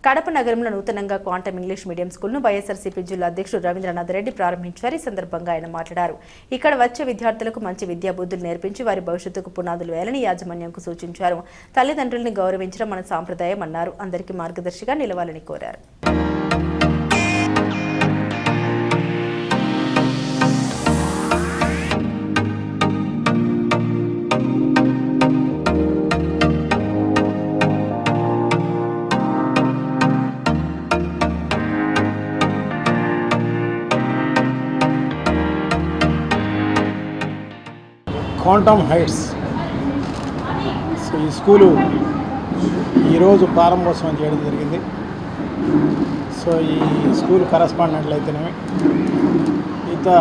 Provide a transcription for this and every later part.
కడప నగరంలో నూతనంగా quantum English medium స్కూల్ను YSRCP జిల్లా అధ్యక్షుడు రవీంద్రనాథ్ రెడ్డి ప్రారంభించారు. ఈ సందర్భంగా ఆయన మాట్లాడారు. ఇక్కడ వచ్చే విద్యార్థులకు మంచి విద్యాబుద్ధులు నేర్పించి వారి భవిష్యత్తుకు పునాదులు వేయాలని యాజమాన్యంకు సూచించారు. తల్లిదండ్రుల్ని గౌరవించడం మన సాంప్రదాయం అన్నారు. అందరికీ మార్గదర్శిగా నిలవాలని కోరారు. క్వాంటమ్ హైట్స్ ఈ స్కూలు ఈరోజు ప్రారంభోత్సవం చేయడం జరిగింది. ఈ స్కూల్ కరస్పాండెంట్లు అయితేనేమి, మిగతా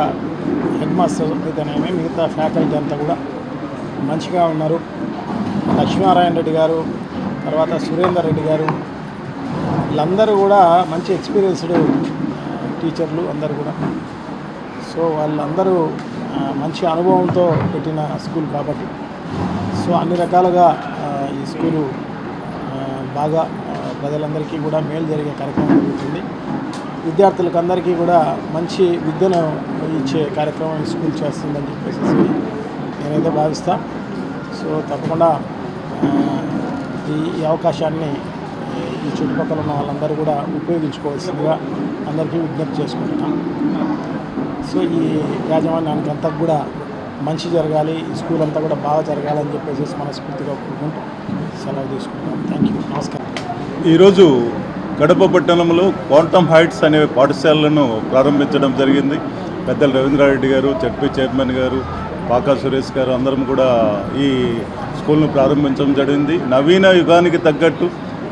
హెడ్ మాస్టర్ అయితేనేమి, మిగతా ఫ్యాకల్టీ అంతా కూడా మంచిగా ఉన్నారు. లక్ష్మీనారాయణ రెడ్డి గారు, తర్వాత సురేందర్ రెడ్డి గారు, వీళ్ళందరూ కూడా మంచి ఎక్స్పీరియన్స్డ్ టీచర్లు అందరూ కూడా. వాళ్ళందరూ మంచి అనుభవంతో పెట్టిన స్కూల్ కాబట్టి అన్ని రకాలుగా ఈ స్కూలు బాగా ప్రజలందరికీ కూడా మేలు జరిగే కార్యక్రమం జరుగుతుంది. విద్యార్థులకు అందరికీ కూడా మంచి విద్యను ఇచ్చే కార్యక్రమం ఈ స్కూల్ చేస్తుందని చెప్పేసి నేనైతే భావిస్తా. తప్పకుండా ఈ అవకాశాన్ని ఈ చుట్టుపక్కల ఉన్న వాళ్ళందరూ కూడా ఉపయోగించుకోవాల్సిందిగా అందరికీ విజ్ఞప్తి చేసుకుంటున్నాం. ఈ యాజమాన్యానికి అంతా కూడా మంచి జరగాలి, ఈ స్కూల్ అంతా కూడా బాగా జరగాలని చెప్పేసి మనస్ఫూర్తిగా కోరుకుంటూ సెలవు తీసుకుంటాం. Thank you. నమస్కారం. ఈరోజు కడప పట్టణంలో క్వాంటమ్ హైట్స్ అనే పాఠశాలను ప్రారంభించడం జరిగింది. పెద్దలు రవీంద్రారెడ్డి గారు, జడ్పీ చైర్మన్ గారు, పాకా సురేష్ గారు అందరం కూడా ఈ స్కూల్ను ప్రారంభించడం జరిగింది. నవీన యుగానికి తగ్గట్టు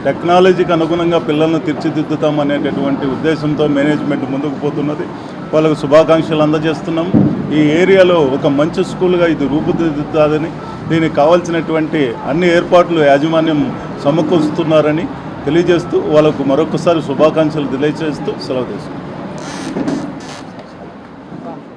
టెక్నాలజీకి అనుగుణంగా పిల్లలను తీర్చిదిద్దుతామనేటటువంటి ఉద్దేశంతో మేనేజ్మెంట్ ముందుకు పోతున్నది. వాళ్ళకు శుభాకాంక్షలు అందజేస్తున్నాం. ఈ ఏరియాలో ఒక మంచి స్కూల్గా ఇది రూపుదిద్దుతుందని, దీనికి కావాల్సినటువంటి అన్ని ఏర్పాట్లు యాజమాన్యం సమకూరుస్తున్నారని తెలియజేస్తూ వాళ్ళకు మరొకసారి శుభాకాంక్షలు తెలియజేస్తూ సెలవు తీసుకుంటాం.